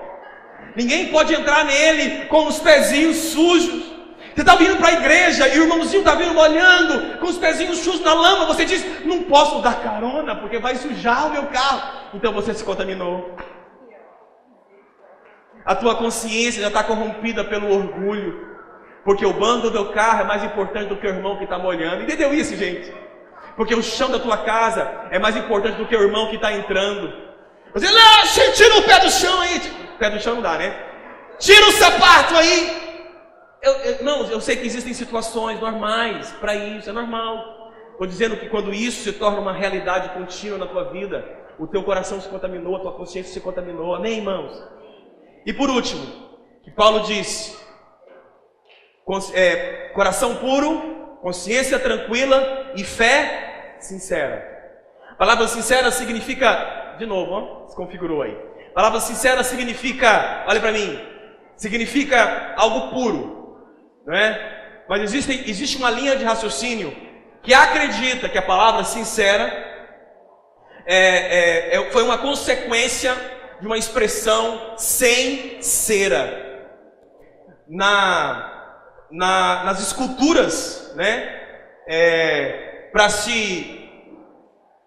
ninguém pode entrar nele com os pezinhos sujos. Você está vindo para a igreja e o irmãozinho está vindo molhando com os pezinhos sujos na lama. Você diz, não posso dar carona porque vai sujar o meu carro. Então você se contaminou. A tua consciência já está corrompida pelo orgulho, porque o banco do teu carro é mais importante do que o irmão que está molhando. Entendeu isso, gente? Porque o chão da tua casa é mais importante do que o irmão que está entrando. Você, não, tira o pé do chão aí. O pé do chão não dá, né? Tira o sapato aí. Irmãos, eu sei que existem situações normais para isso, é normal. Estou dizendo que quando isso se torna uma realidade contínua na tua vida, o teu coração se contaminou, a tua consciência se contaminou. Amém, irmãos? E por último, que Paulo disse, coração puro, consciência tranquila e fé sincera. A palavra sincera significa, de novo, ó, desconfigurou aí. A palavra sincera significa, olha para mim, significa algo puro. Não é? Mas existe uma linha de raciocínio que acredita que a palavra sincera foi uma consequência de uma expressão sem cera. Nas esculturas, né? Para se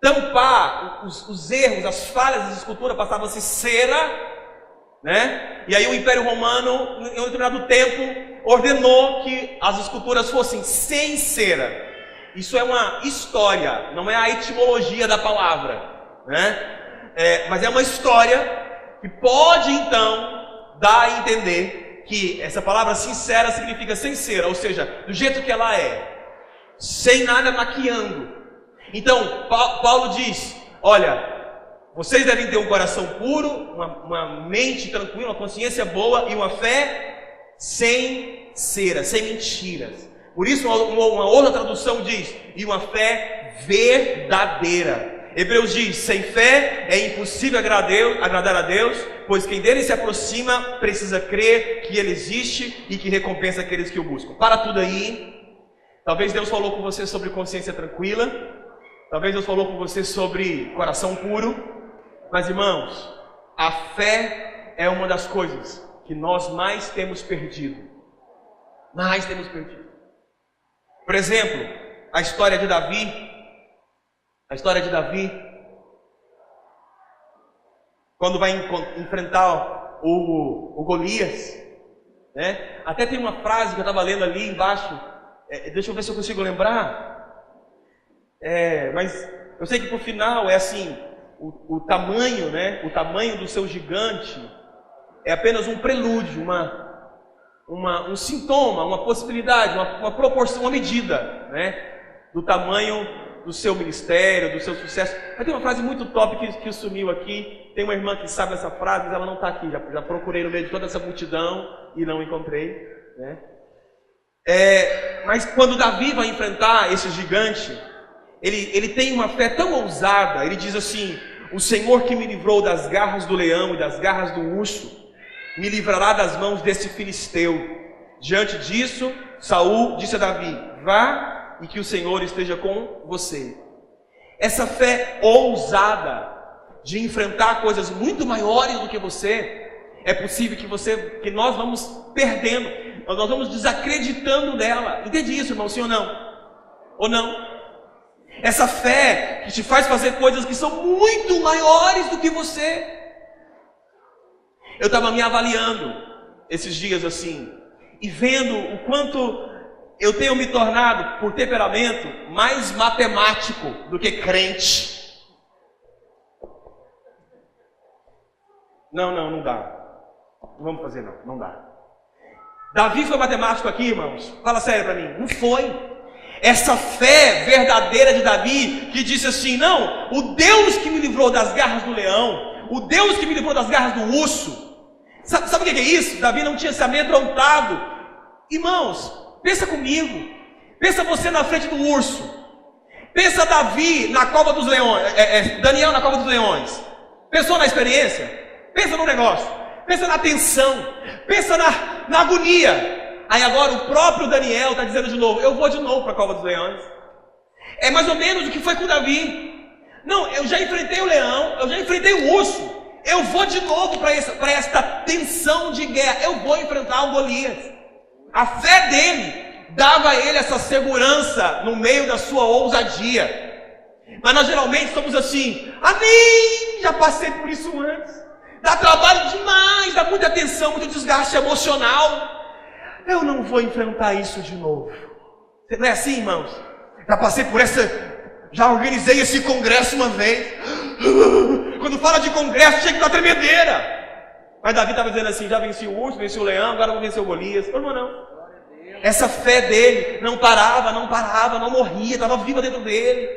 tampar os erros, as falhas das esculturas, passava-se cera, né? E aí o Império Romano, em um determinado tempo, ordenou que as esculturas fossem sem cera. Isso é uma história, não é a etimologia da palavra, né? Mas é uma história que pode então dar a entender que essa palavra sincera significa sem cera, ou seja, do jeito que ela é, sem nada maquiando. Então Paulo diz, olha, vocês devem ter um coração puro, uma mente tranquila, uma consciência boa e uma fé sem cera, sem mentiras. Por isso uma outra tradução diz, e uma fé verdadeira. Hebreus diz, sem fé é impossível agradar a Deus, pois quem dele se aproxima precisa crer que ele existe e que recompensa aqueles que o buscam. Para tudo aí. Talvez Deus falou com você sobre consciência tranquila, talvez Deus falou com você sobre coração puro. Mas irmãos, a fé é uma das coisas que nós mais temos perdido. Mais temos perdido. Por exemplo, a história de Davi. Quando vai enfrentar o Golias, né? Até tem uma frase que eu estava lendo ali embaixo. Deixa eu ver se eu consigo lembrar. Mas eu sei que por final é assim. O tamanho, né? O tamanho do seu gigante é apenas um prelúdio, um sintoma, uma possibilidade, uma proporção, uma medida, né? Do tamanho do seu ministério, do seu sucesso. Mas tem uma frase muito top que sumiu aqui. Tem uma irmã que sabe essa frase, mas ela não está aqui. Já procurei no meio de toda essa multidão e não encontrei, né? Mas quando Davi vai enfrentar esse gigante, ele tem uma fé tão ousada. Ele diz assim: o Senhor que me livrou das garras do leão e das garras do urso me livrará das mãos desse filisteu. Diante disso, Saul disse a Davi: vá e que o Senhor esteja com você. Essa fé ousada de enfrentar coisas muito maiores do que você, é possível que nós vamos perdendo, nós vamos desacreditando dela. Entende isso, irmão? Sim ou não? Ou não? Essa fé que te faz fazer coisas que são muito maiores do que você. Eu estava me avaliando esses dias assim, e vendo o quanto eu tenho me tornado, por temperamento, mais matemático do que crente. Não dá. Não vamos fazer não, não dá. Davi foi matemático aqui, irmãos? Fala sério para mim, não foi. Essa fé verdadeira de Davi, que disse assim, não, o Deus que me livrou das garras do leão, o Deus que me livrou das garras do urso, sabe o que é isso? Davi não tinha se amedrontado. Irmãos, pensa comigo, pensa você na frente do urso, pensa Davi na cova dos leões, Daniel na cova dos leões, pensou na experiência? Pensa no negócio, pensa na tensão, pensa na agonia. Aí agora o próprio Daniel está dizendo de novo, eu vou de novo para a cova dos leões. É mais ou menos o que foi com Davi. Não, eu já enfrentei o leão, eu já enfrentei o urso, eu vou de novo para esta tensão de guerra, eu vou enfrentar o Golias. A fé dele dava a ele essa segurança no meio da sua ousadia. Mas nós geralmente somos assim, nem já passei por isso antes, dá trabalho demais, dá muita tensão, muito desgaste emocional. Eu não vou enfrentar isso de novo. Você não é assim, irmãos? Já passei por já organizei esse congresso uma vez. Quando fala de congresso, chega da tremedeira. Mas Davi estava dizendo assim, já venci o urso, venci o leão, agora vou vencer o Golias. Não. Essa fé dele não parava, não morria, estava viva dentro dele.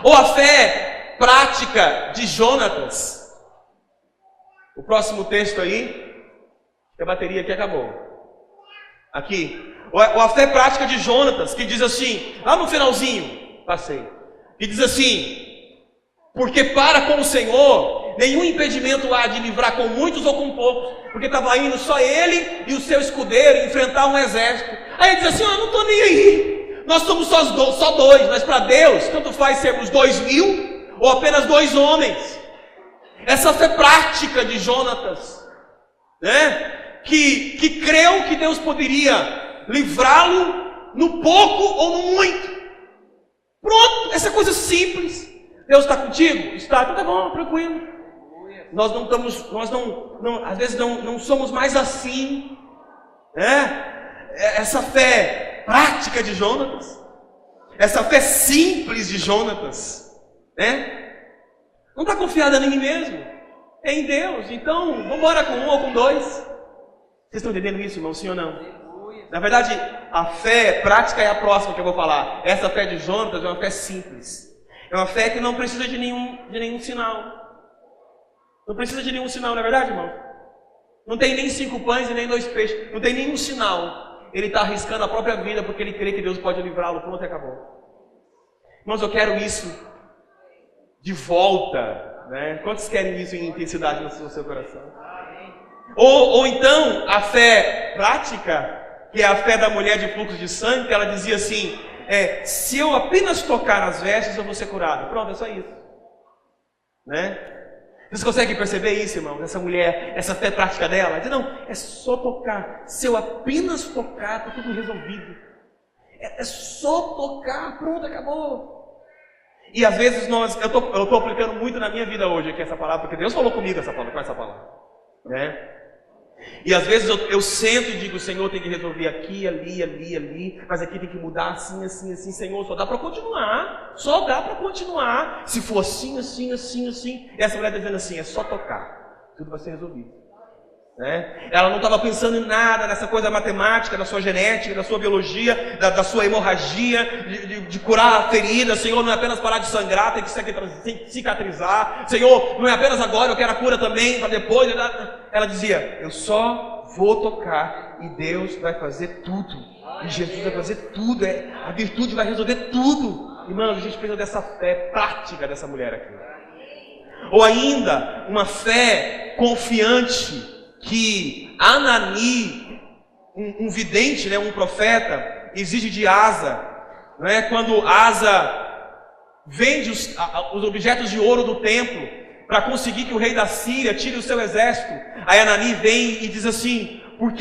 Ou a fé prática de Jonatas. O próximo texto aí, que a bateria aqui acabou. Aqui, ou a fé prática de Jonatas, que diz assim, lá no finalzinho, passei, que diz assim, porque para com o Senhor, nenhum impedimento há de livrar com muitos ou com poucos, porque estava indo só ele e o seu escudeiro enfrentar um exército. Aí ele diz assim, eu não estou nem aí, nós somos só dois, mas para Deus, tanto faz sermos 2.000 ou apenas 2 homens. Essa fé prática de Jonatas, né? Que creu que Deus poderia livrá-lo no pouco ou no muito. Pronto, essa coisa simples. Deus está contigo? Está, então tá bom, tranquilo. Nós não estamos, às vezes não somos mais assim, né? Essa fé prática de Jonatas, essa fé simples de Jonatas, né? Não está confiada em mim mesmo, é em Deus. Então, vamos embora com 1 ou com 2. Vocês estão entendendo isso, irmão? Sim ou não? Na verdade, a fé prática é a próxima que eu vou falar. Essa fé de Jonatas é uma fé simples. É uma fé que não precisa de nenhum sinal. Não precisa de nenhum sinal, não é verdade, irmão? Não tem nem 5 pães e nem 2 peixes. Não tem nenhum sinal. Ele está arriscando a própria vida porque ele crê que Deus pode livrá-lo. Pronto, acabou. Irmãos, eu quero isso de volta, né? Quantos querem isso em intensidade no seu coração? Ou então, a fé prática, que é a fé da mulher de fluxo de sangue, que ela dizia assim, se eu apenas tocar nas vestes, eu vou ser curado. Pronto, é só isso. Né? Vocês conseguem perceber isso, irmão? Essa mulher, essa fé prática dela, ela diz, não, é só tocar. Se eu apenas tocar, está tudo resolvido. É só tocar, pronto, acabou. E às vezes eu estou aplicando muito na minha vida hoje aqui essa palavra, porque Deus falou comigo com essa palavra. Né? E às vezes eu sento e digo, Senhor, tem que resolver aqui, ali, mas aqui tem que mudar assim, Senhor, só dá para continuar, se for assim. E essa mulher está dizendo assim, é só tocar, tudo vai ser resolvido. Né? Ela não estava pensando em nada nessa coisa matemática, da sua genética, da sua biologia, da sua hemorragia, de curar a ferida. Senhor, não é apenas parar de sangrar, tem que cicatrizar. Senhor, não é apenas agora, eu quero a cura também, para depois. Ela dizia, eu só vou tocar e Deus vai fazer tudo. E Jesus vai fazer tudo, a virtude vai resolver tudo. Irmãos, a gente precisa dessa fé prática dessa mulher aqui. Ou ainda, uma fé confiante, que Anani, um vidente, né, um profeta, exige de Asa, né, quando Asa vende os objetos de ouro do templo para conseguir que o rei da Síria tire o seu exército. Aí Anani vem e diz assim, por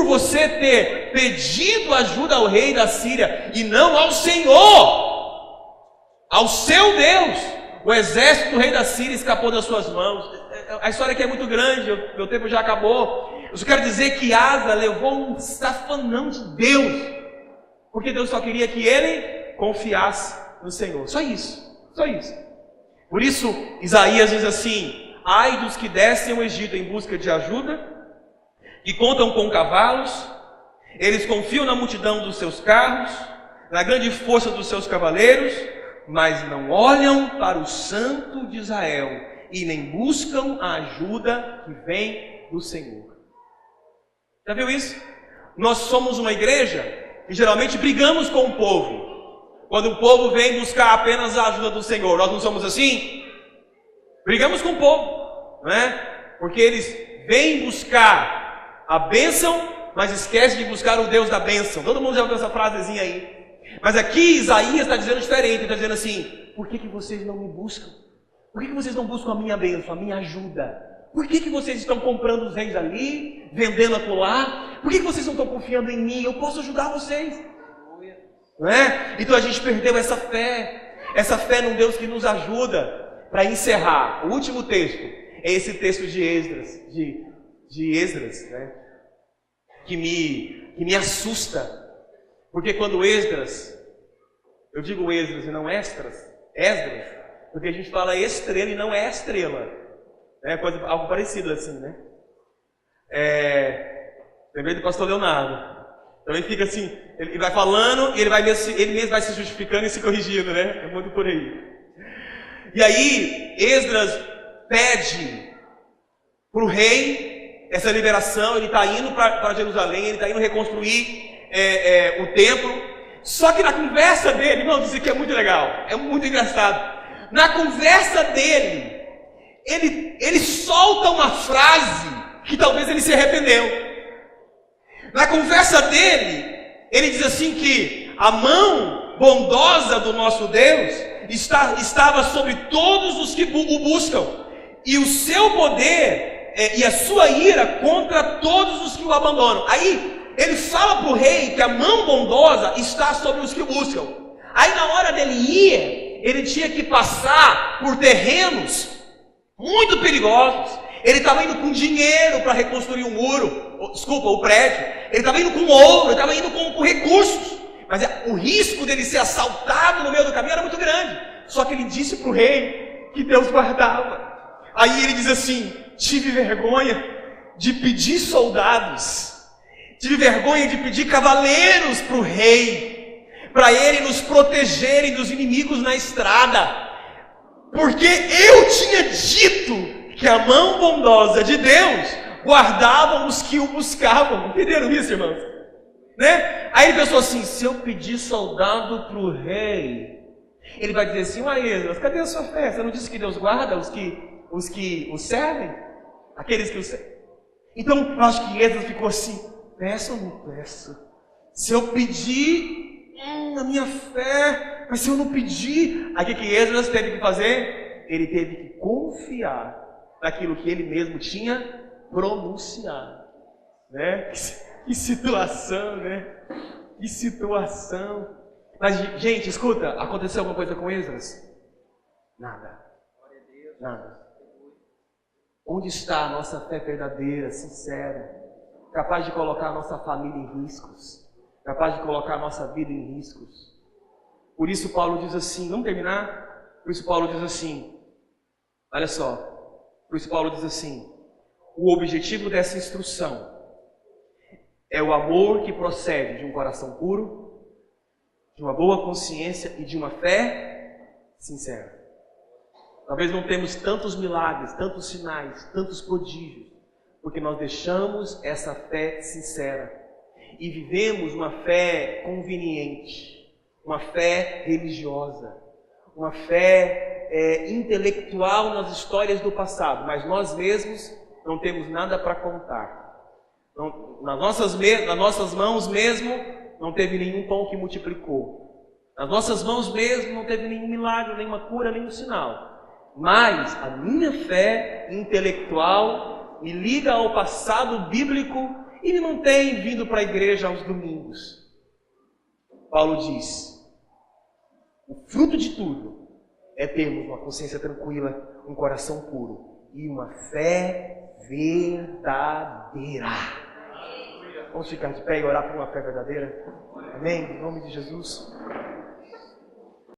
você ter pedido ajuda ao rei da Síria e não ao Senhor, ao seu Deus, o exército do rei da Síria escapou das suas mãos. A história aqui é muito grande, meu tempo já acabou. Eu só quero dizer que Asa levou um safanão de Deus, porque Deus só queria que ele confiasse no Senhor. Só isso. Por isso, Isaías diz assim, ai dos que descem ao Egito em busca de ajuda, que contam com cavalos, eles confiam na multidão dos seus carros, na grande força dos seus cavaleiros, mas não olham para o Santo de Israel e nem buscam a ajuda que vem do Senhor. Já viu isso? Nós somos uma igreja que geralmente brigamos com o povo. Quando o povo vem buscar apenas a ajuda do Senhor, nós não somos assim? Brigamos com o povo, não é? Porque eles vêm buscar a bênção, mas esquecem de buscar o Deus da bênção. Todo mundo já ouviu essa frasezinha aí. Mas aqui Isaías está dizendo diferente, ele está dizendo assim: por que vocês não me buscam? Por que vocês não buscam a minha bênção, a minha ajuda? Por que vocês estão comprando os reis ali, vendendo acolá? Por que vocês não estão confiando em mim? Eu posso ajudar vocês. Não é? Então a gente perdeu essa fé num Deus que nos ajuda. Para encerrar, o último texto é esse texto de Esdras, de Esdras, né? que me assusta. Porque quando Esdras, eu digo Esdras e não Esdras, porque a gente fala estrela e não é estrela. É algo parecido assim, né? Lembrei do pastor Leonardo. Então ele fica assim, ele vai falando e ele mesmo vai se justificando e se corrigindo, né? É muito por aí. E aí, Esdras pede para o rei essa liberação, ele está indo para Jerusalém, ele está indo reconstruir o templo. Só que na conversa dele, irmão, isso aqui é muito legal, é muito engraçado. Na conversa dele, ele solta uma frase que talvez ele se arrependeu. Na conversa dele, ele diz assim que a mão bondosa do nosso Deus estava sobre todos os que o buscam, e o seu poder e a sua ira contra todos os que o abandonam. Aí ele fala para o rei que a mão bondosa está sobre os que o buscam. Aí na hora dele ir, ele tinha que passar por terrenos muito perigosos. Ele estava indo com dinheiro para reconstruir o prédio. Ele estava indo com ouro, ele estava indo com recursos. Mas o risco dele ser assaltado no meio do caminho era muito grande. Só que ele disse para o rei que Deus guardava. Aí ele diz assim: tive vergonha de pedir soldados, tive vergonha de pedir cavaleiros para o rei, para ele nos protegerem dos inimigos na estrada, porque eu tinha dito que a mão bondosa de Deus guardava os que o buscavam. Entenderam isso, irmãos? Né? Aí ele pensou assim: se eu pedir soldado para o rei, ele vai dizer assim: ué, Esdras, cadê a sua fé? Você não disse que Deus guarda os que o servem? Aqueles que o servem? Então eu acho que Esdras ficou assim: peço ou não peço? Se eu pedir, a minha fé, mas se eu não pedir, aí o que Esdras teve que fazer? Ele teve que confiar naquilo que ele mesmo tinha pronunciado, né? Que situação, né? Que situação. Mas, gente, escuta, aconteceu alguma coisa com Esdras? Nada. Nada. Onde está a nossa fé verdadeira, sincera, capaz de colocar a nossa família em riscos, capaz de colocar a nossa vida em riscos? Por isso Paulo diz assim, vamos terminar? Por isso Paulo diz assim, olha só, por isso Paulo diz assim: o objetivo dessa instrução é o amor que procede de um coração puro, de uma boa consciência e de uma fé sincera. Talvez não temos tantos milagres, tantos sinais, tantos prodígios, porque nós deixamos essa fé sincera e vivemos uma fé conveniente, uma fé religiosa, uma fé intelectual nas histórias do passado, mas nós mesmos não temos nada para contar. Nas nossas mãos mesmo não teve nenhum pão que multiplicou. Nas nossas mãos mesmo não teve nenhum milagre, nenhuma cura, nenhum sinal. Mas a minha fé intelectual me liga ao passado bíblico e me mantém vindo para a igreja aos domingos. Paulo diz: o fruto de tudo é termos uma consciência tranquila, um coração puro e uma fé verdadeira. Vamos ficar de pé e orar por uma fé verdadeira? Amém? Em nome de Jesus.